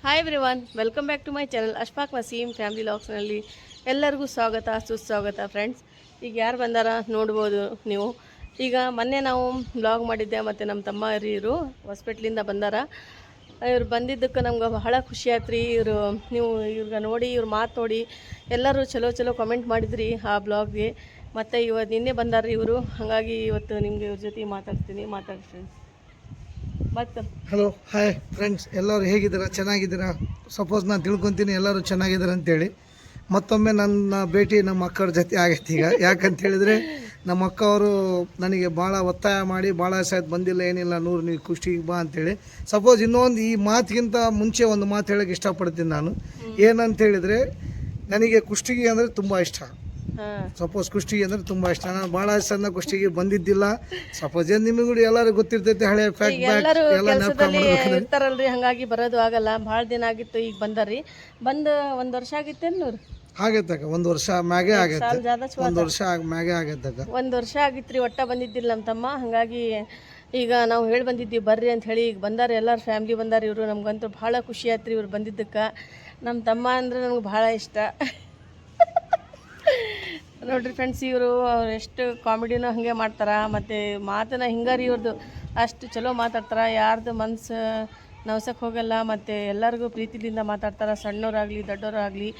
Hi everyone, welcome back to my channel Ashfaq Naseem family ಲಾಗ್ಸ್ನಲ್ಲಿ ಎಲ್ಲರಿಗೂ ಸ್ವಾಗತ ಸುಸ್ವಾಗತ ಫ್ರೆಂಡ್ಸ್. ಈಗ ಯಾರು ಬಂದಾರ ನೋಡ್ಬೋದು ನೀವು. ಈಗ ಮೊನ್ನೆ ನಾವು ಬ್ಲಾಗ್ ಮಾಡಿದ್ದೆ ಮತ್ತು ನಮ್ಮ ತಮ್ಮ ಇವರು ಹಾಸ್ಪಿಟ್ಲಿಂದ ಬಂದಾರ. ಇವ್ರು ಬಂದಿದ್ದಕ್ಕೆ ನಮ್ಗೆ ಬಹಳ ಖುಷಿ ಆಯ್ತು ರೀ. ನೀವು ಇವ್ರಿಗೆ ನೋಡಿ ಇವ್ರ ಮಾತು ನೋಡಿ ಎಲ್ಲರೂ ಚಲೋ ಕಮೆಂಟ್ ಮಾಡಿದ್ರಿ ಆ ಬ್ಲಾಗ್ಗೆ. ಮತ್ತು ಇವತ್ತು ನಿನ್ನೆ ಬಂದಾರ ಇವರು, ಹಾಗಾಗಿ ಇವತ್ತು ನಿಮಗೆ ಇವ್ರ ಜೊತೆ ಮಾತಾಡಿ ಫ್ರೆಂಡ್ಸ್. ಮತ್ತು ಹಲೋ ಹಾಯ್ ಫ್ರೆಂಡ್ಸ್, ಎಲ್ಲರೂ ಹೇಗಿದ್ದೀರಾ? ಚೆನ್ನಾಗಿದ್ದೀರಾ? ಸಪೋಸ್ ನಾನು ತಿಳ್ಕೊತೀನಿ ಎಲ್ಲರೂ ಚೆನ್ನಾಗಿದ್ದಾರೆ ಅಂತೇಳಿ. ಮತ್ತೊಮ್ಮೆ ನನ್ನ ಭೇಟಿ ನಮ್ಮ ಅಕ್ಕವ್ರ ಜೊತೆ ಆಗೈತೆ ಈಗ. ಯಾಕಂತ ಹೇಳಿದರೆ ನಮ್ಮ ಅಕ್ಕ ಅವರು ನನಗೆ ಭಾಳ ಒತ್ತಾಯ ಮಾಡಿ ಭಾಳ ಸಾಯ್ತು ಬಂದಿಲ್ಲ ಏನಿಲ್ಲ ನೂರು ನೀವು ಕುಷ್ಟಿಗೆ ಬಾ ಅಂತೇಳಿ. ಸಪೋಸ್ ಇನ್ನೊಂದು ಈ ಮಾತಿಗಿಂತ ಮುಂಚೆ ಒಂದು ಮಾತು ಹೇಳೋಕ್ಕೆ ಇಷ್ಟಪಡ್ತೀನಿ ನಾನು. ಏನಂತ ಹೇಳಿದರೆ ನನಗೆ ಕುಷ್ಟಿಗೆ ಅಂದರೆ ತುಂಬ ಇಷ್ಟ. ಸಪೋಸ್ ಕುಷ್ಟಿಗೆ ಅಂದರೆ ತುಂಬ ಇಷ್ಟ. ನಾನು ಭಾಳ ಸಣ್ಣ ಕುಷ್ಟಿಗೆ ಬಂದಿದ್ದಿಲ್ಲ. ಸಪೋಸ್ ಏನು ನಿಮಗೂ ಎಲ್ಲರಿಗೂ ಗೊತ್ತಿರ್ತೈತೆ, ಹಳೆ ಫ್ಯಾಕ್ಟ್ ಎಲ್ಲರೂ ಕೆಲಸದಲ್ಲಿ ಇರ್ತಾರಲ್ರಿ, ಹಾಗಾಗಿ ಬರೋದು ಆಗಲ್ಲ. ಭಾಳ ದಿನ ಆಗಿತ್ತು, ಈಗ ಬಂದಾರ್ರಿ. ಬಂದು ಒಂದು ವರ್ಷ ಆಗಿತ್ತೇನು? ಆಗೈತಕ್ಕ, ಒಂದು ವರ್ಷ ಮ್ಯಾಗೆ ಆಗೈತೆ. ಒಂದು ವರ್ಷ ಮ್ಯಾಗೆ ಆಗೈತಕ್ಕ. ಒಂದು ವರ್ಷ ಆಗಿತ್ತು ರೀ, ಒಟ್ಟ ಬಂದಿದ್ದಿಲ್ಲ ನಮ್ಮ ತಮ್ಮ. ಹಾಗಾಗಿ ಈಗ ನಾವು ಹೇಳಿ ಬಂದಿದ್ವಿ ಬರ್ರಿ ಅಂತ ಹೇಳಿ. ಈಗ ಬಂದಾರೆ, ಎಲ್ಲರ ಫ್ಯಾಮ್ಲಿ ಬಂದಾರೆ ಇವರು. ನಮ್ಗಂತೂ ಭಾಳ ಖುಷಿ ಆಯ್ತು ರೀ ಇವ್ರು ಬಂದಿದ್ದಕ್ಕೆ. ನಮ್ಮ ತಮ್ಮ ಅಂದರೆ ನಮ್ಗೆ ಭಾಳ ಇಷ್ಟ. ನೋಡ್ರಿ ಫ್ರೆಂಡ್ಸ್, ಇವರು ಎಷ್ಟು ಕಾಮಿಡಿನೂ ಹಾಗೆ ಮಾಡ್ತಾರೆ, ಮತ್ತು ಮಾತನ್ನ ಹಿಂಗಾರಿ ಇವ್ರದ್ದು ಅಷ್ಟು ಚಲೋ ಮಾತಾಡ್ತಾರೆ. ಯಾರ್ದು ಮನ್ಸು ನವ್ಸಕ್ಕೆ ಹೋಗಲ್ಲ, ಮತ್ತು ಎಲ್ಲರಿಗೂ ಪ್ರೀತಿಲಿಂದ ಮಾತಾಡ್ತಾರೆ. ಸಣ್ಣವರಾಗಲಿ ದೊಡ್ಡವರಾಗಲಿ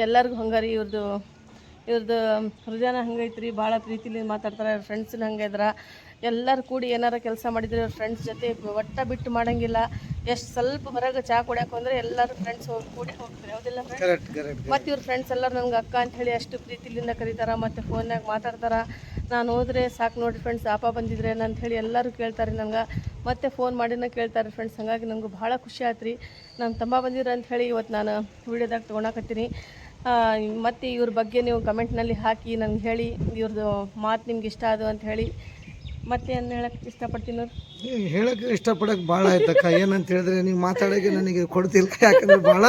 ಎಲ್ಲರಿಗೂ ಹಂಗಾರಿ ಇವ್ರದ್ದು ಹೃದಯನ ಹಂಗೈತ್ರಿ. ಭಾಳ ಪ್ರೀತಿಲಿಂದ ಮಾತಾಡ್ತಾರೆ. ಅವ್ರ ಫ್ರೆಂಡ್ಸ್ನ ಹಂಗೆ ಇದ್ರೆ ಎಲ್ಲರೂ ಕೂಡಿ ಏನಾರ ಕೆಲಸ ಮಾಡಿದರೆ ಅವ್ರ ಫ್ರೆಂಡ್ಸ್ ಜೊತೆ ಒಟ್ಟ ಬಿಟ್ಟು ಮಾಡೋಂಗಿಲ್ಲ. ಎಷ್ಟು ಸ್ವಲ್ಪ ಹೊರಗೆ ಚಹಾ ಕುಡಿಯೋಕೆ ಅಂದರೆ ಎಲ್ಲರೂ ಫ್ರೆಂಡ್ಸ್ ಕೂಡಿ ಹೋಗ್ತಾರೆ, ಹೌದಿಲ್ಲ ಫ್ರೆಂಡ್ಸ್? ಮತ್ತು ಇವ್ರ ಫ್ರೆಂಡ್ಸ್ ಎಲ್ಲರೂ ನಂಗೆ ಅಕ್ಕ ಅಂತ ಹೇಳಿ ಅಷ್ಟು ಪ್ರೀತಿಲಿಂದ ಕರೀತಾರೆ, ಮತ್ತು ಫೋನ್ನಾಗ ಮಾತಾಡ್ತಾರೆ. ನಾನು ಹೋದರೆ ಸಾಕು ನೋಡಿರಿ ಫ್ರೆಂಡ್ಸ್, ಅಪ್ಪ ಬಂದಿದ್ರೆ ಅಂತ ಹೇಳಿ ಎಲ್ಲರೂ ಕೇಳ್ತಾರೆ ನನಗೆ, ಮತ್ತೆ ಫೋನ್ ಮಾಡಿನ ಕೇಳ್ತಾರೆ ಫ್ರೆಂಡ್ಸ್. ಹಾಗಾಗಿ ನನಗೂ ಭಾಳ ಖುಷಿ ಆಯ್ತು ರೀ. ನಮ್ಮ ತಮ್ಮ ಬಂದಿರ ಅಂತ ಹೇಳಿ ಇವತ್ತು ನಾನು ವೀಡಿಯೋದಾಗ ತೊಗೊಳಕತ್ತೀನಿ. ಮತ್ತು ಇವ್ರ ಬಗ್ಗೆ ನೀವು ಕಮೆಂಟ್ನಲ್ಲಿ ಹಾಕಿ ನನಗೆ ಹೇಳಿ, ಇವ್ರದ್ದು ಮಾತು ನಿಮ್ಗೆ ಇಷ್ಟ ಅದು ಅಂತ ಹೇಳಿ. ಮತ್ತೆ ಏನು ಹೇಳಕ್ಕೆ ಇಷ್ಟಪಡ್ತೀನಿ ನೋಡಿ. ಹೇಳಕ್ಕೆ ಇಷ್ಟಪಡಕ್ಕೆ ಭಾಳ ಆಯ್ತಕ್ಕ. ಏನಂತ ಹೇಳಿದ್ರೆ ನೀವು ಮಾತಾಡೋಕ್ಕೆ ನನಗೆ ಕೊಡ್ತಿಲ್ಲ, ಯಾಕಂದರೆ ಭಾಳ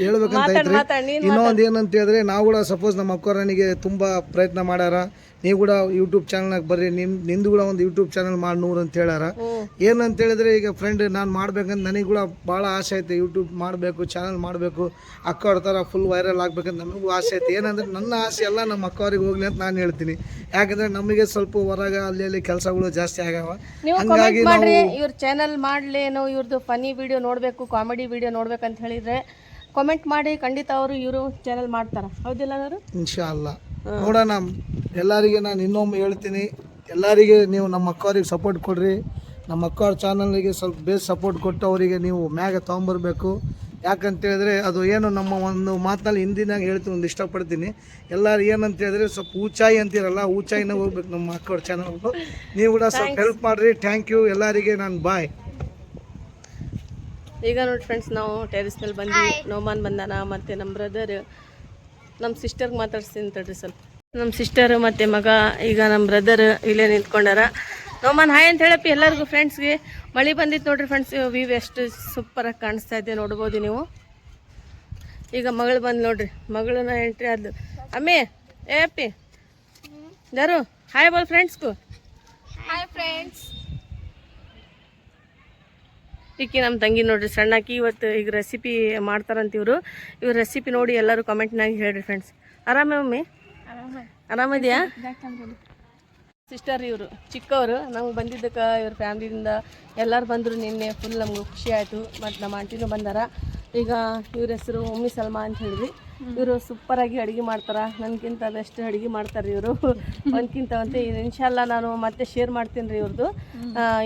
ಹೇಳ್ಬೇಕಂತ ಐತ್ರಿ. ಇನ್ನೊಂದು ಏನಂತ ಹೇಳಿದ್ರೆ ನಾವು ಕೂಡ ಸಪೋಸ್ ನಮ್ಮ ಅಕ್ಕವ್ರು ನನಗೆ ತುಂಬ ಪ್ರಯತ್ನ ಮಾಡ್ಯಾರ. ನೀವು ಕೂಡ ಯೂಟ್ಯೂಬ್ ಚಾನಲ್ನಾಗ ಬರ್ರಿ, ನಿಂದು ಕೂಡ ಒಂದು ಯೂಟ್ಯೂಬ್ ಚಾನಲ್ ಮಾಡಿ ನೂರು ಅಂತ ಹೇಳ್ಯಾರ. ಏನಂತ ಹೇಳಿದ್ರೆ ಈಗ ಫ್ರೆಂಡ್ ನಾನು ಮಾಡ್ಬೇಕಂತ ನನಗೆ ಕೂಡ ಭಾಳ ಆಸೆ ಐತೆ. ಯೂಟ್ಯೂಬ್ ಮಾಡಬೇಕು, ಚಾನಲ್ ಮಾಡಬೇಕು, ಅಕ್ಕವ್ರ ಥರ ಫುಲ್ ವೈರಲ್ ಆಗ್ಬೇಕಂತ ನನಗೂ ಆಸೆ ಐತೆ. ಏನಂದರೆ ನನ್ನ ಆಸೆ ಎಲ್ಲ ನಮ್ಮ ಅಕ್ಕವ್ರಿಗೆ ಹೋಗ್ಲಿ ಅಂತ ನಾನು ಹೇಳ್ತೀನಿ. ಯಾಕಂದರೆ ನಮಗೆ ಸ್ವಲ್ಪ ಹೊರಗೆ ಅಲ್ಲಿ ಕೆಲಸಗಳು ಜಾಸ್ತಿ ಆಗ್ಯಾವ. ಹಾಗಾಗಿ ಇವ್ರ ಚಾನಲ್ ಮಾಡಲೇನೋ, ಇವ್ರದ್ದು ಫನಿ ವಿಡಿಯೋ ನೋಡಬೇಕು, ಕಾಮಿಡಿ ವಿಡಿಯೋ ನೋಡ್ಬೇಕಂತ ಹೇಳಿದರೆ ಕಾಮೆಂಟ್ ಮಾಡಿ. ಖಂಡಿತ ಅವರು ಇವರು ಚಾನಲ್ ಮಾಡ್ತಾರೆ, ಹೌದಿಲ್ಲ ಅವರು? ಇನ್ಶಾ ಅಲ್ಲಾ ನೋಡೋಣ. ಎಲ್ಲರಿಗೆ ನಾನು ಇನ್ನೊಮ್ಮೆ ಹೇಳ್ತೀನಿ, ಎಲ್ಲರಿಗೆ ನೀವು ನಮ್ಮ ಅಕ್ಕವ್ರಿಗೆ ಸಪೋರ್ಟ್ ಕೊಡ್ರಿ. ನಮ್ಮ ಅಕ್ಕವ್ರ ಚಾನಲ್ಗೆ ಸ್ವಲ್ಪ ಬೇಸ್ ಸಪೋರ್ಟ್ ಕೊಟ್ಟು ಅವರಿಗೆ ನೀವು ಮ್ಯಾಗ ತೊಗೊಂಬರ್ಬೇಕು. ಯಾಕಂತ ಹೇಳಿದ್ರೆ ಅದು ಏನು ನಮ್ಮ ಒಂದು ಮಾತಿನಲ್ಲಿ ಹಿಂದಿನಾಗ ಹೇಳ್ತೀನಿ, ಒಂದು ಇಷ್ಟಪಡ್ತೀನಿ. ಎಲ್ಲರೂ ಏನಂತ ಹೇಳಿದ್ರೆ ಸ್ವಲ್ಪ ಊಚಾಯಿ ಅಂತೀರಲ್ಲ, ಊಚಾಯಿನ ಹೋಗ್ಬೇಕು ನಮ್ಮ ಅಕ್ಕವ್ರ ಚಾನಲ್ಗೂ. ನೀವು ಕೂಡ ಸ್ವಲ್ಪ ಹೆಲ್ಪ್ ಮಾಡಿರಿ. ಥ್ಯಾಂಕ್ ಯು ಎಲ್ಲರಿಗೆ. ನಾನು ಬಾಯ್. ಈಗ ನೋಡಿ ಫ್ರೆಂಡ್ಸ್, ನಾವು ಟೆರೆಸ್ ಮೇಲೆ ಬಂದ್ವಿ. ನೋಮಾನ್ ಬಂದಾನ, ಮತ್ತು ನಮ್ಮ ಬ್ರದರ್, ನಮ್ಮ ಸಿಸ್ಟರ್ಗೆ ಮಾತಾಡ್ಸ್ತೀನಿ ತಡ್ರಿ ಸ್ವಲ್ಪ. ನಮ್ಮ ಸಿಸ್ಟರ್ ಮತ್ತು ಮಗ, ಈಗ ನಮ್ಮ ಬ್ರದರ್ ಇಲ್ಲೇ ನಿಂತ್ಕೊಂಡಾರ. ನೋಮಾನ್ ಹಾಯ್ ಅಂತ ಹೇಳಪ್ಪಿ ಎಲ್ಲರಿಗೂ ಫ್ರೆಂಡ್ಸ್ಗೆ. ಮಳೆ ಬಂದಿತ್ತು ನೋಡ್ರಿ ಫ್ರೆಂಡ್ಸ್, ವ್ಯೂ ಎಷ್ಟು ಸೂಪರಾಗಿ ಕಾಣಿಸ್ತಾ ಇದೆ, ನೋಡ್ಬೋದು ನೀವು. ಈಗ ಮಗಳು ಬಂದು ನೋಡ್ರಿ, ಮಗಳನ್ನ ಎಂಟ್ರಿ ಆದ್ಲು. ಅಮ್ಮಿ ಏ ಅಪ್ಪಿ ಯಾರು ಹಾಯ್ ಬೋಲ್ ಫ್ರೆಂಡ್ಸ್ಗೂ. Hi friends. ಈಕಿ ನಮ್ಮ ತಂಗಿ ನೋಡ್ರಿ, ಸಣ್ಣಾಕಿ. ಇವತ್ತು ಈಗ ರೆಸಿಪಿ ಮಾಡ್ತಾರಂತ ಇವ್ರು ರೆಸಿಪಿ ನೋಡಿ ಎಲ್ಲರೂ ಕಮೆಂಟ್ನಾಗ ಹೇಳ್ರಿ ಫ್ರೆಂಡ್ಸ್. ಆರಾಮ ಮಮ್ಮಿ? ಆರಾಮಿದೆಯಾ? ಸಿಸ್ಟರ್ ಇವರು ಚಿಕ್ಕವರು. ನಮ್ಗೆ ಬಂದಿದ್ದಕ್ಕೆ ಇವ್ರ ಫ್ಯಾಮ್ಲಿಯಿಂದ ಎಲ್ಲರೂ ಬಂದರು ನಿನ್ನೆ. ಫುಲ್ ನಮ್ಗೆ ಖುಷಿ ಆಯಿತು. ಮತ್ತು ನಮ್ಮ ಆಂಟಿನೂ ಬಂದಾರ. ಈಗ ಇವ್ರ ಹೆಸರು ಉಮ್ಮಿ ಸಲ್ಮಾ ಅಂತ ಹೇಳಿದ್ವಿ. ಇವರು ಸೂಪರಾಗಿ ಅಡುಗೆ ಮಾಡ್ತಾರೆ, ನನಗಿಂತ ಬೆಸ್ಟ್ ಅಡುಗೆ ಮಾಡ್ತಾರೆ ಇವರು, ಒಂದ್ಕಿಂತ ಅಂತ. ಇನ್ಶಾಲ್ಲ ನಾನು ಮತ್ತೆ ಶೇರ್ ಮಾಡ್ತೀನಿ ರೀ ಇವ್ರದ್ದು.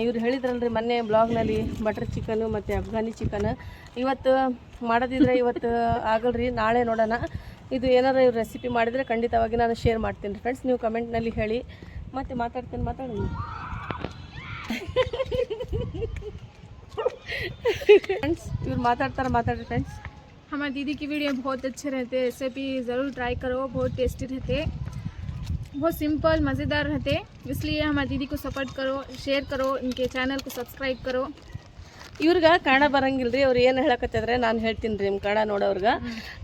ಇವ್ರು ಹೇಳಿದ್ರಲ್ರಿ ಮೊನ್ನೆ ಬ್ಲಾಗ್ನಲ್ಲಿ ಬಟರ್ ಚಿಕನು ಮತ್ತು ಅಫ್ಘಾನಿ ಚಿಕನ್. ಇವತ್ತು ಮಾಡೋದಿದ್ರೆ ಇವತ್ತು ಆಗಲ್ರಿ, ನಾಳೆ ನೋಡೋಣ. ಇದು ಏನಾರು ಇವ್ರು ರೆಸಿಪಿ ಮಾಡಿದರೆ ಖಂಡಿತವಾಗಿ ನಾನು ಶೇರ್ ಮಾಡ್ತೀನಿ ರೀ ಫ್ರೆಂಡ್ಸ್. ನೀವು ಕಮೆಂಟ್ನಲ್ಲಿ ಹೇಳಿ. ಮತ್ತೆ ಮಾತಾಡ್ತೀನಿ, ಮಾತಾಡಿ फ्रेंड्स. इवर माताड़ी फ्रेंड्स. हमारी दीदी की वीडियो बहुत अच्छे रहते, रेसिपी ज़रूर ट्राई करो, बहुत टेस्टी रहते, बहुत सिंपल मज़ेदार रहते. इसलिए हमारी दीदी को सपोर्ट करो, शेयर करो, इनके चैनल को सब्सक्राइब करो. ಇವ್ರಿಗೆ ಕನ್ನಡ ಬರಂಗಿಲ್ಲ ರೀ. ಅವ್ರು ಏನು ಹೇಳಕತ್ತಿದ್ರೆ ನಾನು ಹೇಳ್ತೀನಿ ರೀ. ನಿಮ್ಮ ಕನ್ನಡ ನೋಡೋರ್ಗೆ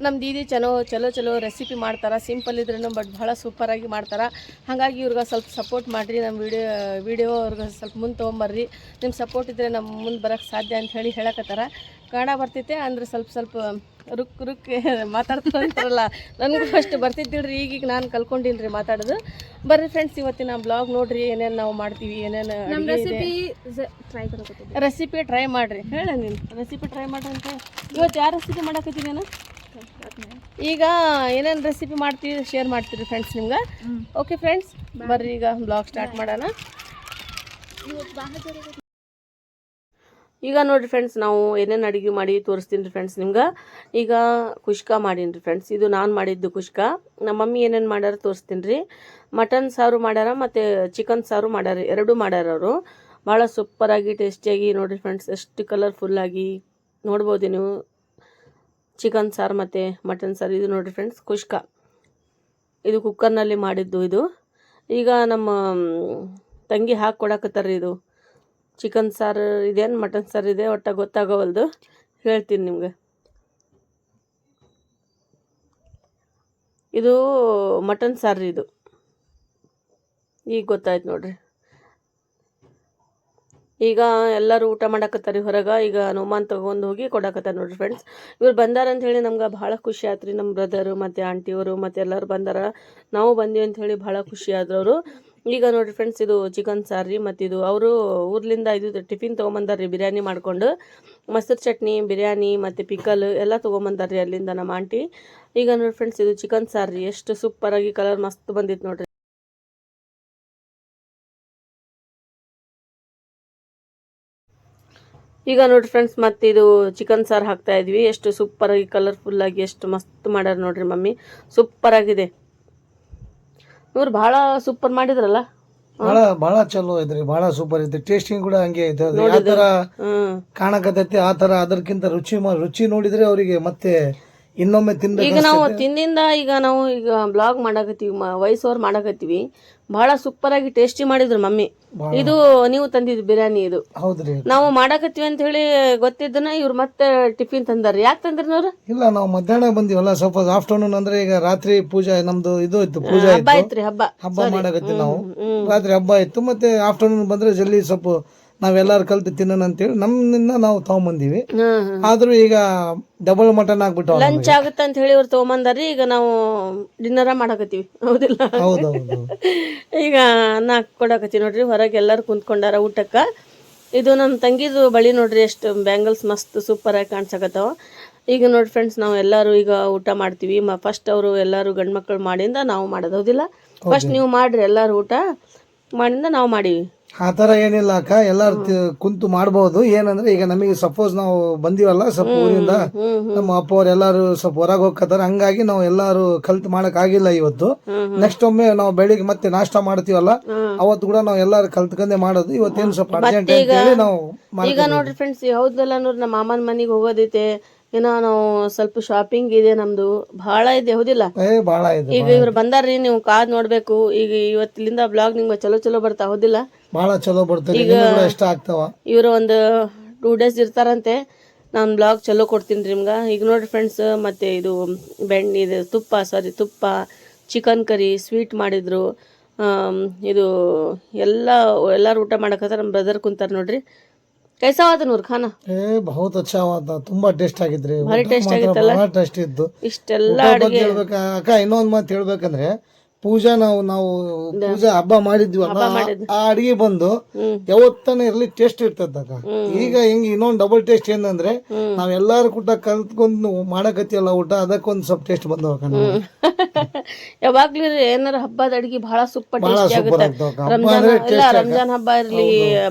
ನಮ್ಮ ದೀದಿ ಚಲೋ ರೆಸಿಪಿ ಮಾಡ್ತಾರೆ. ಸಿಂಪಲ್ ಇದ್ರೂ ಬಟ್ ಭಾಳ ಸೂಪರಾಗಿ ಮಾಡ್ತಾರೆ. ಹಾಗಾಗಿ ಇವ್ರಿಗೆ ಸ್ವಲ್ಪ ಸಪೋರ್ಟ್ ಮಾಡಿರಿ. ನಮ್ಮ ವಿಡಿಯೋ ಅವ್ರಿಗೆ ಸ್ವಲ್ಪ ಮುಂದೆ ತೊಗೊಂಬರ್ರಿ. ನಿಮ್ಮ ಸಪೋರ್ಟ್ ಇದ್ದರೆ ನಮ್ಮ ಮುಂದೆ ಬರೋಕ್ಕೆ ಸಾಧ್ಯ ಅಂತ ಹೇಳಕತ್ತಾರ. ಕನ್ನಡ ಬರ್ತೈತೆ ಅಂದ್ರೆ ಸ್ವಲ್ಪ ಸ್ವಲ್ಪ ರುಕ್ ರುಕ್ ಮಾತಾಡ್ತಾರಂತಾರಲ್ಲ, ನನಗೂ ಫಸ್ಟ್ ಬರ್ತಿದ್ದಿಲ್ರಿ, ಈಗೀಗ ನಾನು ಕಲ್ಕೊಂಡಿಲ್ರಿ ಮಾತಾಡೋದು. ಬರ್ರಿ ಫ್ರೆಂಡ್ಸ್, ಇವತ್ತಿನ ಬ್ಲಾಗ್ ನೋಡ್ರಿ, ಏನೇನು ನಾವು ಮಾಡ್ತೀವಿ, ಏನೇನು ರೆಸಿಪಿ ಟ್ರೈ ಮಾಡಿರಿ. ಹೇಳ ನೀನು ರೆಸಿಪಿ ಟ್ರೈ ಮಾಡ್ರಿ ಅಂತ. ಇವತ್ತು ಯಾವ ರೆಸಿಪಿ ಮಾಡಕತ್ತೀನಿ ನಾನು? ಈಗ ಏನೇನು ರೆಸಿಪಿ ಮಾಡ್ತೀವಿ ಶೇರ್ ಮಾಡ್ತೀರಿ ಫ್ರೆಂಡ್ಸ್ ನಿಮ್ಗೆ. ಓಕೆ ಫ್ರೆಂಡ್ಸ್, ಬರ್ರಿ ಈಗ ಬ್ಲಾಗ್ ಸ್ಟಾರ್ಟ್ ಮಾಡೋಣ. ಈಗ ನೋಡಿರಿ ಫ್ರೆಂಡ್ಸ್, ನಾವು ಏನೇನು ಅಡುಗೆ ಮಾಡಿ ತೋರಿಸ್ತೀನಿ ರೀ ಫ್ರೆಂಡ್ಸ್ ನಿಮ್ಗೆ. ಈಗ ಕುಷ್ಕ ಮಾಡೀನಿ ರೀ ಫ್ರೆಂಡ್ಸ್, ಇದು ನಾನು ಮಾಡಿದ್ದು ಕುಷ್ಕ. ನಮ್ಮ ಮಮ್ಮಿ ಏನೇನು ಮಾಡ್ಯಾರ ತೋರಿಸ್ತೀನಿ ರೀ. ಮಟನ್ ಸಾರು ಮಾಡ್ಯಾರ ಮತ್ತು ಚಿಕನ್ ಸಾರು ಮಾಡ್ಯಾರ, ಎರಡೂ ಮಾಡ್ಯಾರ ಅವರು. ಭಾಳ ಸೂಪರಾಗಿ ಟೇಸ್ಟಿಯಾಗಿ ನೋಡಿರಿ ಫ್ರೆಂಡ್ಸ್, ಎಷ್ಟು ಕಲರ್ಫುಲ್ಲಾಗಿ ನೋಡ್ಬೋದು ನೀವು. ಚಿಕನ್ ಸಾರು ಮತ್ತು ಮಟನ್ ಸಾರು ಇದು ನೋಡಿರಿ ಫ್ರೆಂಡ್ಸ್ ಕುಷ್ಕ. ಇದು ಕುಕ್ಕರ್ನಲ್ಲಿ ಮಾಡಿದ್ದು ಇದು. ಈಗ ನಮ್ಮ ತಂಗಿ ಹಾಕಿ ಕೊಡಕತ್ತಾರ್ರಿ. ಇದು ಚಿಕನ್ ಸಾರು ಇದೇನು ಮಟನ್ ಸಾರು ಇದೆ ಒಟ್ಟು ಗೊತ್ತಾಗವಲ್ದು, ಹೇಳ್ತೀನಿ ನಿಮ್ಗೆ. ಇದು ಮಟನ್ ಸಾರು, ಇದು ಈಗ ಗೊತ್ತಾಯ್ತು ನೋಡ್ರಿ. ಈಗ ಎಲ್ಲರೂ ಊಟ ಮಾಡಕತ್ತಾರೆ ಹೊರಗೆ. ಈಗ ನೋಮಾನ್ ತೊಗೊಂಡು ಹೋಗಿ ಕೊಡಕತ್ತಾರೆ ನೋಡ್ರಿ ಫ್ರೆಂಡ್ಸ್. ಇವ್ರು ಬಂದಾರಂತ ಹೇಳಿ ನಮ್ಗೆ ಭಾಳ ಖುಷಿ ಆಯ್ತು ರೀ. ನಮ್ಮ ಬ್ರದರು ಮತ್ತು ಆಂಟಿಯವರು ಮತ್ತು ಎಲ್ಲರೂ ಬಂದಾರ, ನಾವು ಬಂದೀವಿ ಅಂತ ಹೇಳಿ ಭಾಳ ಖುಷಿ ಆದ್ರು ಅವರು. ಈಗ ನೋಡಿರಿ ಫ್ರೆಂಡ್ಸ್, ಇದು ಚಿಕನ್ ಸಾರು ರೀ. ಮತ್ತು ಇದು ಅವರು ಊರ್ಲಿಂದ ಇದು ಟಿಫಿನ್ ತೊಗೊಂಬಂದಾರ್ರಿ, ಬಿರಿಯಾನಿ ಮಾಡಿಕೊಂಡು. ಮೊಸರು ಚಟ್ನಿ, ಬಿರಿಯಾನಿ ಮತ್ತು ಪಿಕಲ್ ಎಲ್ಲ ತೊಗೊಂಬಂದಾರ್ರಿ ಅಲ್ಲಿಂದ ನಮ್ಮ ಆಂಟಿ. ಈಗ ನೋಡಿ ಫ್ರೆಂಡ್ಸ್, ಇದು ಚಿಕನ್ ಸಾರು ರೀ. ಎಷ್ಟು ಸೂಪರಾಗಿ ಕಲರ್ ಮಸ್ತ್ ಬಂದಿತ್ತು ನೋಡ್ರಿ. ಈಗ ನೋಡಿ ಫ್ರೆಂಡ್ಸ್, ಮತ್ತು ಇದು ಚಿಕನ್ ಸಾರು ಹಾಕ್ತಾ ಇದ್ವಿ. ಎಷ್ಟು ಸೂಪರಾಗಿ ಕಲರ್ಫುಲ್ಲಾಗಿ ಎಷ್ಟು ಮಸ್ತ್ ಮಾಡ್ಯಾರ ನೋಡ್ರಿ ಮಮ್ಮಿ, ಸೂಪರಾಗಿದೆ. ಇವ್ರು ಭಾಳ ಸೂಪರ್ ಮಾಡಿದ್ರಲ್ಲ, ಭಾಳ ಚಲೋ ಐತ್ರಿ, ಭಾಳ ಸೂಪರ್ ಐತಿ. ಟೇಸ್ಟಿಂಗ್ ಕೂಡ ಹಂಗೆ ಐತೆ. ಅದು ಯಾವ ಥರ ಕಾಣಕತ್ತೈತಿ ಆ ಥರ ಅದಕ್ಕಿಂತ ರುಚಿ ನೋಡಿದ್ರೆ ಅವರಿಗೆ ಮತ್ತೆ ಇನ್ನೊಮ್ಮೆ ತಿಂದ. ಈಗ ನಾವು ತಿಂದಿಂದ ಈಗ ನಾವು ಈಗ ಬ್ಲಾಗ್ ಮಾಡಕತ್ತೀವಿ, ವಾಯ್ಸ್ ಓವರ್ ಮಾಡಕತ್ತೀವಿ. ಭಾಳ ಸೂಪರಾಗಿ ಟೇಸ್ಟಿ ಮಾಡಿದ್ರು ಮಮ್ಮಿ. ಇದು ನೀವು ತಂದಿದ್ದು ಬಿರಿಯಾನಿ, ಇದು ಹೌದ್ರಿ. ನಾವು ಮಾಡಕತ್ತೀವಿ ಅಂತ ಹೇಳಿ ಗೊತ್ತಿದ್ದನ ಇವ್ರು ಮತ್ತೆ ಟಿಫಿನ್ ತಂದಾರ. ಯಾಕೆ ತಂದ್ರಿ ಅವ್ರು? ಇಲ್ಲ, ನಾವು ಮಧ್ಯಾಹ್ನ ಬಂದಿವಲ್ಲ, ಸಪೋಸ್ ಆಫ್ಟರ್ನೂನ್ ಅಂದ್ರೆ ಈಗ ರಾತ್ರಿ ಪೂಜಾ ನಮ್ದು ಇದು ಇತ್ತು, ಪೂಜಾ ಹಬ್ಬ ಐತ್ರಿ, ಹಬ್ಬ ಮಾಡಕತ್ತೀವಿ ನಾವು. ರಾತ್ರಿ ಹಬ್ಬ ಇತ್ತು, ಮತ್ತೆ ಆಫ್ಟರ್ನೂನ್ ಬಂದ್ರೆ ಜಲ್ದಿ ಸ್ವಲ್ಪ ನಾವೆಲ್ಲಾರು ಕಲ್ತು ತಿನ್ನೋಣ ಅಂತೇಳಿ ನಮ್ಮಿಂದ ನಾವು ತಗೊಂಬಂದಿವಿ. ಆದ್ರೂ ಈಗ ಡಬಲ್ ಮಟನ್ ಆಗ್ಬಿಟ್ಟು ಲಂಚ್ ಆಗುತ್ತೆ ಅಂತ ಹೇಳಿ ಇವ್ರು ತಗೊಂಬಂದಾರಿ. ಈಗ ನಾವು ಡಿನ್ನರ ಮಾಡಕತ್ತೀವಿ, ಹೌದಿಲ್ಲ? ಹೌದೌದು. ಈಗ ಅನ್ನ ಕೊಡಕತ್ತೀವಿ ನೋಡ್ರಿ. ಹೊರಗೆ ಎಲ್ಲರೂ ಕುಂತ್ಕೊಂಡಾರ ಊಟಕ್ಕೆ. ಇದು ನಮ್ಮ ತಂಗಿದು ಬಳಿ ನೋಡ್ರಿ, ಎಷ್ಟು ಬ್ಯಾಂಗಲ್ಸ್ ಮಸ್ತ್ ಸೂಪರಾಗಿ ಕಾಣಿಸಕತ್ತಾವ. ಈಗ ನೋಡಿ ಫ್ರೆಂಡ್ಸ್, ನಾವು ಎಲ್ಲರೂ ಈಗ ಊಟ ಮಾಡ್ತೀವಿ. ಫಸ್ಟ್ ಅವರು ಎಲ್ಲರೂ ಗಂಡು ಮಕ್ಕಳು ಮಾಡಿಂದ ನಾವು ಮಾಡೋದು, ಹೌದಿಲ್ಲ? ಫಸ್ಟ್ ನೀವು ಮಾಡ್ರಿ, ಎಲ್ಲರೂ ಊಟ ಮಾಡಿಂದ ನಾವು ಮಾಡೀವಿ. ಆ ಥರ ಏನಿಲ್ಲ ಅಕ್ಕ, ಎಲ್ಲಾರು ಕುಂತು ಮಾಡ್ಬೋದು. ಏನಂದ್ರೆ ಈಗ ನಮಗೆ ಸಪೋಸ್ ನಾವು ಬಂದಿವಲ್ಲ ಸ್ವಲ್ಪ ಊರಿಂದ, ನಮ್ಮ ಅಪ್ಪ ಅವ್ರು ಎಲ್ಲಾರು ಸ್ವಲ್ಪ ಹೊರಗೆ ಹೋಗ್ಕತ್ತಾರ, ಹಂಗಾಗಿ ನಾವು ಎಲ್ಲಾರು ಕಲ್ತು ಮಾಡಕ್ ಆಗಿಲ್ಲ ಇವತ್ತು. ನೆಕ್ಸ್ಟ್ ಒಮ್ಮೆ ನಾವು ಬೆಳಿಗ್ಗೆ ಮತ್ತೆ ನಾಷ್ಟ ಮಾಡ್ತೀವಲ್ಲ, ಅವತ್ತು ಕೂಡ ನಾವು ಎಲ್ಲಾರು ಕಲ್ತ್ಕೊಂಡೆ ಮಾಡೋದು. ಇವತ್ತೇನು ಸ್ವಲ್ಪ ಅರ್ಜೆಂಟ್ ಅಂತೇಳಿ ನಾವು ಈಗ ನೋಡ್ರಿ ಫ್ರೆಂಡ್ಸ್, ಹೌದಲ್ಲ ನೋಡ್ರಿ, ನಮ್ಮ ಮಾಮನ ಮನೆಗೆ ಹೋಗೋದೈತೆ, ಏನೋ ನಾವು ಸ್ವಲ್ಪ ಶಾಪಿಂಗ್ ಇದೆ, ನಮ್ದು ಭಾಳ ಇದೆ, ಹೌದಿಲ್ಲ? ಭಾಳ ಇದೆ. ಈಗ ಇವ್ರು ಬಂದಾರ್ರಿ, ನೀವು ಕಾದ್ ನೋಡ್ಬೇಕು. ಈಗ ಇವತ್ತಿಲಿಂದ ಬ್ಲಾಗ್ ನಿಮ್ಗೆ ಚಲೋ ಚಲೋ ಬರ್ತಾವ, ಹೌದಿಲ್ಲ? ಭಾಳ ಚಲೋ ಬರ್ತಾರೆ, ಇಷ್ಟ ಆಗ್ತಾವ. ಇವರು ಒಂದು 2 days ಇರ್ತಾರಂತೆ. ನಾನು ಬ್ಲಾಗ್ ಚಲೋ ಕೊಡ್ತೀನಿ ರೀ ನಿಮ್ಗೆ. ಈಗ ನೋಡ್ರಿ ಫ್ರೆಂಡ್ಸ್, ಮತ್ತು ಇದು ಇದು ತುಪ್ಪ, ಚಿಕನ್ ಕರಿ, ಸ್ವೀಟ್ ಮಾಡಿದ್ರು. ಇದು ಎಲ್ಲರೂ ಊಟ ಮಾಡಕತ್ತಾರ. ನಮ್ಮ ಬ್ರದರ್ ಕುಂತಾರೆ ನೋಡ್ರಿ. कैसा हुआ था नूर खाना? बहुत अच्छा हुआ था, ತುಂಬಾ ಟೇಸ್ಟ್ ಆಗಿದ್ರಿ. ಭಾರಿ ಟೇಸ್ಟ್ ಆಗಿತ್ತಲ್ಲ, ಭಾಳ ಟೇಸ್ಟ್ ಇತ್ತು. ಇಷ್ಟೆಲ್ಲ ಅಡುಗೆ ಅಕ್ಕ, ಇನ್ನೊಂದು ಮಾತು ಹೇಳ್ಬೇಕಂದ್ರೆ, ಪೂಜಾ ನಾವು ಪೂಜಾ ಹಬ್ಬ ಮಾಡಿದ್ವಲ್ಲ, ಆ ಅಡಿಗೆ ಬಂದು ಯಾವತ್ತನೇ ಇರ್ಲಿ ಟೇಸ್ಟ್ ಇರ್ತದ. ಈಗ ಹಿಂಗ ಇನ್ನೊಂದು ಡಬಲ್ ಟೇಸ್ಟ್ ಏನಂದ್ರೆ, ನಾವೆಲ್ಲಾರು ಕೂಡ ಕಲ್ತ್ಕೊಂಡು ಮಾಡಕತ್ತಿಯಲ್ಲ ಊಟ, ಅದಕ್ಕೊಂದು ಸ್ವಲ್ಪ ಟೇಸ್ಟ್ ಬಂದವ. ಯಾವಾಗ್ಲೂ ಏನಾರ ಹಬ್ಬದ ಅಡಿಗೆ ಬಹಳ ಸೂಪರ್ ಟೇಸ್ಟಿ ಆಗುತ್ತೆ. ರಂಜಾನ್ ಹಬ್ಬ ಇರ್ಲಿ,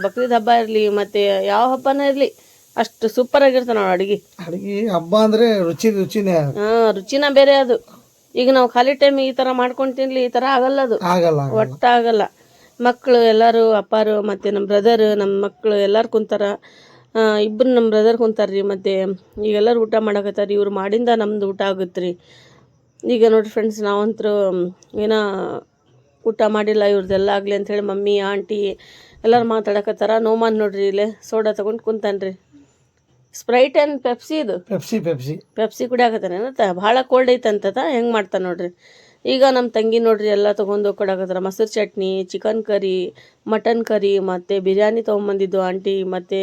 ಬಕ್ರೀದ್ ಹಬ್ಬ ಇರ್ಲಿ, ಮತ್ತೆ ಯಾವ ಹಬ್ಬನ ಇರ್ಲಿ, ಅಷ್ಟು ಸೂಪರ್ ಆಗಿರ್ತಾವ ನಾವು ಅಡಿಗೆ ಹಬ್ಬ ಅಂದ್ರೆ ರುಚಿನೇ. ರುಚಿನ ಬೇರೆ ಅದು. ಈಗ ನಾವು ಖಾಲಿ ಟೈಮ್ ಈ ತರ ಮಾಡ್ಕೊಂಡು ತಿನ್ಲಿ, ಈ ತರ ಆಗಲ್ಲ, ಅದು ಒಟ್ಟ ಆಗಲ್ಲ. ಮಕ್ಕಳು ಎಲ್ಲರೂ, ಅಪ್ಪಾರು ಮತ್ತೆ ನಮ್ಮ ಬ್ರದರ್, ನಮ್ಮ ಮಕ್ಕಳು ಎಲ್ಲಾರು ಕುಂತಾರ. ಇಬ್ರು ನಮ್ಮ ಬ್ರದರ್ ಕುಂತಾರ್ರಿ. ಮತ್ತೆ ಈಗೆಲ್ಲರೂ ಊಟ ಮಾಡಕತ್ತಾರ. ಇವ್ರು ಮಾಡಿಂದ ನಮ್ದು ಊಟ ಆಗುತ್ತೆ ರೀ. ಈಗ ನೋಡ್ರಿ ಫ್ರೆಂಡ್ಸ್, ನಾವಂತರೂ ಏನೋ ಊಟ ಮಾಡಿಲ್ಲ, ಇವ್ರದ್ದೆಲ್ಲ ಆಗಲಿ ಅಂಥೇಳಿ ಮಮ್ಮಿ ಆಂಟಿ ಎಲ್ಲರೂ ಮಾತಾಡಕತ್ತಾರ. ನೋಮಾನ್ ನೋಡ್ರಿ, ಇಲ್ಲೇ ಸೋಡಾ ತೊಗೊಂಡು ಕುಂತಾನ್ರಿ. ಸ್ಪ್ರೈಟ್ ಆ್ಯಂಡ್ ಪೆಪ್ಸಿ, ಇದು ಪೆಪ್ಸಿ ಕುಡಿಯಾಕತ್ತಾನೆ. ಭಾಳ ಕೋಲ್ಡ್ ಐತಂತದ, ಹೆಂಗೆ ಮಾಡ್ತಾನೆ ನೋಡ್ರಿ. ಈಗ ನಮ್ಮ ತಂಗಿ ನೋಡ್ರಿ ಎಲ್ಲ ತೊಗೊಂಡು ಕೊಡಕತ್ತಾರ. ಮೊಸರು chutney, chicken curry, mutton curry, ಮತ್ತು ಬಿರಿಯಾನಿ ತೊಗೊಂಬಂದಿದ್ದು ಆಂಟಿ, ಮತ್ತು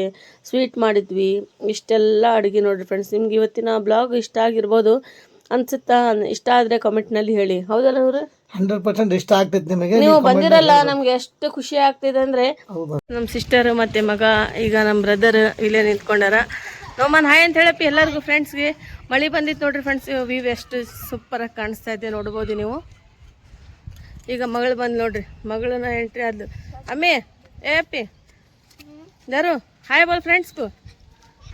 ಸ್ವೀಟ್ ಮಾಡಿದ್ವಿ. ಇಷ್ಟೆಲ್ಲ ಅಡುಗೆ ನೋಡ್ರಿ ಫ್ರೆಂಡ್ಸ್. ನಿಮ್ಗೆ ಇವತ್ತಿನ ಬ್ಲಾಗ್ ಇಷ್ಟ ಆಗಿರ್ಬೋದು ಅನ್ಸುತ್ತಾ? ಇಷ್ಟ ಆದರೆ ಕಮೆಂಟ್ನಲ್ಲಿ ಹೇಳಿ. ಹೌದಲ್ಲ ಇವರು 100% ಇಷ್ಟ ಆಗ್ತೈತೆ ನಿಮಗೆ. ನೀವು ಬಂದಿರಲ್ಲ, ನಮ್ಗೆ ಎಷ್ಟು ಖುಷಿ ಆಗ್ತಿದೆ ಅಂದರೆ. ಹೌದಾ? ನಮ್ಮ ಸಿಸ್ಟರ್ ಮತ್ತು ಮಗ, ಈಗ ನಮ್ಮ ಬ್ರದರ್ ಇಲ್ಲೇ ನಿಂತ್ಕೊಂಡಾರ. ನೋಮನ್ ಹಾಯ್ ಅಂತ ಹೇಳಪ್ಪಿ ಎಲ್ಲರಿಗೂ ಫ್ರೆಂಡ್ಸ್ಗೆ. ಮಳೆ ಬಂದಿತ್ತು ನೋಡ್ರಿ ಫ್ರೆಂಡ್ಸ್. ವ್ಯೂ ಎಷ್ಟು ಸೂಪರಾಗಿ ಕಾಣಿಸ್ತಾ ಇದೆ ನೋಡ್ಬೋದು ನೀವು. ಈಗ ಮಗಳು ಬಂದು ನೋಡ್ರಿ, ಮಗಳನ್ನ ಎಂಟ್ರಿ ಆದ್ಲು. ಅಮ್ಮಿ ಏ ಅಪ್ಪಿ ಯಾರು ಹಾಯ್ ಬಾಲ್ ಫ್ರೆಂಡ್ಸ್ಗೂ.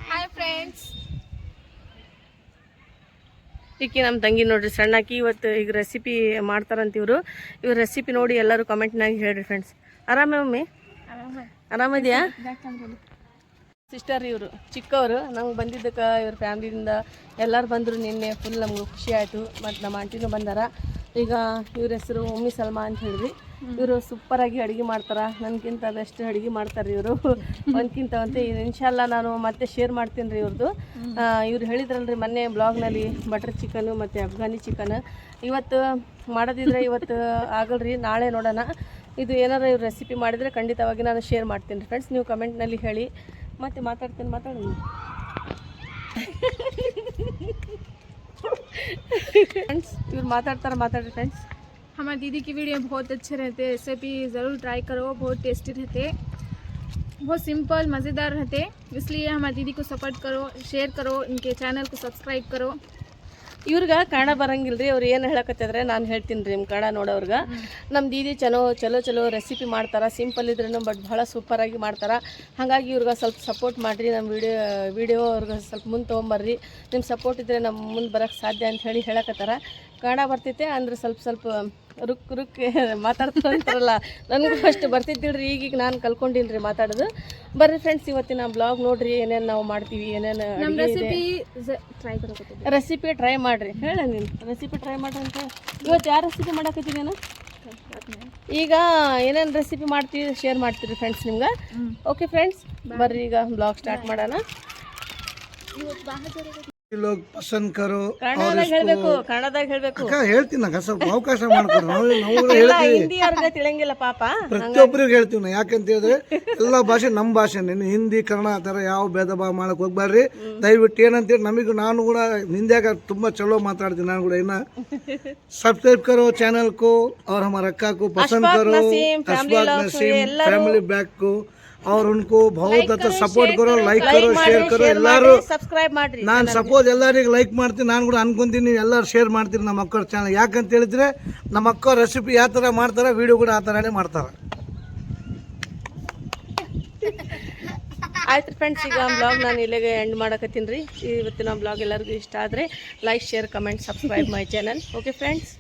Hi friends. ಈಕಿ ನಮ್ಮ ತಂಗಿ ನೋಡ್ರಿ ಸಣ್ಣಾಕಿ. ಇವತ್ತು ಈಗ ರೆಸಿಪಿ ಮಾಡ್ತಾರಂತ ಇವ್ರ ರೆಸಿಪಿ ನೋಡಿ ಎಲ್ಲರೂ ಕಮೆಂಟ್ನಾಗ ಹೇಳ್ರಿ ಫ್ರೆಂಡ್ಸ್. ಆರಾಮ ಮಮ್ಮಿ? ಆರಾಮಿದ್ಯಾ? ಸಿಸ್ಟರ್ ಇವರು ಚಿಕ್ಕವರು. ನಮ್ಗೆ ಬಂದಿದ್ದಕ್ಕೆ ಇವ್ರ ಫ್ಯಾಮ್ಲಿಯಿಂದ ಎಲ್ಲರೂ ಬಂದರು ನಿನ್ನೆ. ಫುಲ್ ನಮ್ಗೆ ಖುಷಿ ಆಯಿತು. ಮತ್ತು ನಮ್ಮ ಆಂಟಿನೂ ಬಂದಾರ. ಈಗ ಇವ್ರ ಹೆಸರು ಉಮ್ಮಿ ಸಲ್ಮಾ ಅಂತ ಹೇಳಿದ್ವಿ. ಇವರು ಸೂಪರಾಗಿ ಅಡುಗೆ ಮಾಡ್ತಾರೆ. ನನಗಿಂತ ಬೆಸ್ಟ್ ಅಡುಗೆ ಮಾಡ್ತಾರೆ ಇವರು, ಒಂದ್ಕಿಂತ ಅಂತ. ಇನ್ಶಾಲ್ಲ ನಾನು ಮತ್ತೆ ಶೇರ್ ಮಾಡ್ತೀನಿ ರೀ ಇವ್ರದ್ದು. ಇವ್ರು ಹೇಳಿದ್ರಲ್ರಿ ಮೊನ್ನೆ ಬ್ಲಾಗ್ನಲ್ಲಿ ಬಟರ್ ಚಿಕನು ಮತ್ತು ಅಫ್ಘಾನಿ ಚಿಕನ್. ಇವತ್ತು ಮಾಡೋದಿದ್ರೆ ಇವತ್ತು ಆಗಲ್ರಿ, ನಾಳೆ ನೋಡೋಣ. ಇದು ಏನಾರು ಇವ್ರು ರೆಸಿಪಿ ಮಾಡಿದರೆ ಖಂಡಿತವಾಗಿ ನಾನು ಶೇರ್ ಮಾಡ್ತೀನಿ ರೀ ಫ್ರೆಂಡ್ಸ್. ನೀವು ಕಮೆಂಟ್ನಲ್ಲಿ ಹೇಳಿ. ಮತ್ತೆ ಮಾತಾಡ್ತೀನಿ फ्रेंड्स. इवर माताड़ी फ्रेंड्स. हमारी दीदी की वीडियो बहुत अच्छे रहते, रेसिपी ज़रूर ट्राई करो, बहुत टेस्टी रहते, बहुत सिंपल मज़ेदार रहते. इसलिए हमारी दीदी को सपोर्ट करो, शेयर करो, इनके चैनल को सब्सक्राइब करो. ಇವ್ರಿಗೆ ಕನ್ನಡ ಬರಂಗಿಲ್ಲ ರೀ. ಅವ್ರು ಏನು ಹೇಳಕತ್ತಿದ್ರೆ ನಾನು ಹೇಳ್ತೀನಿ ರೀ ನಿಮ್ಮ ಕನ್ನಡ ನೋಡೋರ್ಗೆ. ನಮ್ಮ ದೀದಿ ಚಲೋ ರೆಸಿಪಿ ಮಾಡ್ತಾರೆ. ಸಿಂಪಲ್ ಇದ್ರೂ ಬಟ್ ಭಾಳ ಸೂಪರಾಗಿ ಮಾಡ್ತಾರೆ. ಹಾಗಾಗಿ ಇವ್ರಿಗೆ ಸ್ವಲ್ಪ ಸಪೋರ್ಟ್ ಮಾಡಿರಿ. ನಮ್ಮ ವಿಡಿಯೋ ಅವ್ರಿಗೆ ಸ್ವಲ್ಪ ಮುಂದೆ ತೊಗೊಂಬರ್ರಿ. ನಿಮ್ಮ ಸಪೋರ್ಟ್ ಇದ್ದರೆ ನಮ್ಮ ಮುಂದೆ ಬರೋಕ್ಕೆ ಸಾಧ್ಯ ಅಂತ ಹೇಳಕತ್ತಾರ. ಕನ್ನಡ ಬರ್ತೈತೆ ಅಂದ್ರೆ ಸ್ವಲ್ಪ ರುಕ್ ಮಾತಾಡ್ತಾರಂತಾರಲ್ಲ, ನನಗೂ ಅಷ್ಟು ಬರ್ತಿದ್ದಿಲ್ರಿ. ಈಗೀಗ ನಾನು ಕಲ್ಕೊಂಡಿನಿ ರೀ ಮಾತಾಡೋದು. ಬರ್ರಿ ಫ್ರೆಂಡ್ಸ್, ಇವತ್ತಿನ ಬ್ಲಾಗ್ ನೋಡ್ರಿ. ಏನೇನು ನಾವು ಮಾಡ್ತೀವಿ, ಏನೇನು ರೆಸಿಪಿ ಟ್ರೈ ಮಾಡಿರಿ. ಹೇಳ ನೀನು ರೆಸಿಪಿ ಟ್ರೈ ಮಾಡ್ರಿ ಅಂತ. ಇವತ್ತು ಯಾವ ರೆಸಿಪಿ ಮಾಡಕತ್ತೀನಿ ನಾನು? ಈಗ ಏನೇನು ರೆಸಿಪಿ ಮಾಡ್ತೀವಿ ಶೇರ್ ಮಾಡ್ತೀರಿ ಫ್ರೆಂಡ್ಸ್ ನಿಮ್ಗೆ. ಓಕೆ ಫ್ರೆಂಡ್ಸ್, ಬರ್ರಿ ಈಗ ಬ್ಲಾಗ್ ಸ್ಟಾರ್ಟ್ ಮಾಡೋಣ. लोग पसंद करो. ಕನ್ನಡದಾಗ ಹೇಳ್ಬೇಕು. ಹೇಳ್ತೀನಿ ಸ್ವಲ್ಪ ಅವಕಾಶ ಮಾಡ್ಕೊಡ್ರಿ. ನಾವು ಹಿಂದಿ ಅವ್ರಿಗೆ ತಿಳಿಯಂಗಿಲ್ಲ ಪಾಪ. ಪ್ರತಿಯೊಬ್ಬರಿಗೆ ಹೇಳ್ತೀವಿ ನಾವು. ಯಾಕಂತ ಹೇಳಿದ್ರೆ ಎಲ್ಲ ಭಾಷೆ ನಮ್ಮ ಭಾಷೆ. ಹಿಂದಿ ಕನ್ನಡ ಆ ಥರ ಯಾವ ಭೇದ ಭಾವ ಮಾಡಕ್ ಹೋಗ್ಬಾರ್ರಿ ದಯವಿಟ್ಟು. ಏನಂತೇಳಿ ನಮಗೂ ನಾನು ಕೂಡ ಹಿಂದಿಯಾಗ ತುಂಬ ಚಲೋ ಮಾತಾಡ್ತೀನಿ. ನಾನು ಕೂಡ ಇನ್ನ सब्सक्राइब करो चैनल को और हमारे अक्का को पसंद करो, अशफाक नसीम फैमिली बैग को, और उनको बहुत अच्छा सपोर्ट करो, लाइक करो, शेयर करो. ಎಲ್ಲರೂ ಸಬ್ಸ್ಕ್ರೈಬ್ ಮಾಡ್ರಿ. ನಾನು ಸಪೋಸ್ ಎಲ್ಲರಿಗೂ ಲೈಕ್ ಮಾಡ್ತೀನಿ. ನಾನು ಕೂಡ ಅನ್ಕೊಂತೀನಿ ನೀವು ಎಲ್ಲರೂ ಶೇರ್ ಮಾಡ್ತೀರಿ ನಮ್ಮ ಅಕ್ಕವ್ರ ಚಾನಲ್. ಯಾಕಂತ ಹೇಳಿದ್ರೆ ನಮ್ಮ ಅಕ್ಕ ರೆಸಿಪಿ ಯಾವ ಥರ ಮಾಡ್ತಾರೆ, ವಿಡಿಯೋ ಕೂಡ ಆ ಥರನೇ ಮಾಡ್ತಾರೆ. ಆಯ್ತು ಫ್ರೆಂಡ್ಸ್, ಈಗ ಬ್ಲಾಗ್ ನಾನು ಇಲ್ಲಿಗೆ ಎಂಡ್ ಮಾಡಕತ್ತೀನಿ ರೀ. ಇವತ್ತಿನ ಬ್ಲಾಗ್ ಎಲ್ಲರಿಗೂ ಇಷ್ಟ ಆದರೆ like, share, comment, subscribe my channel. Okay friends.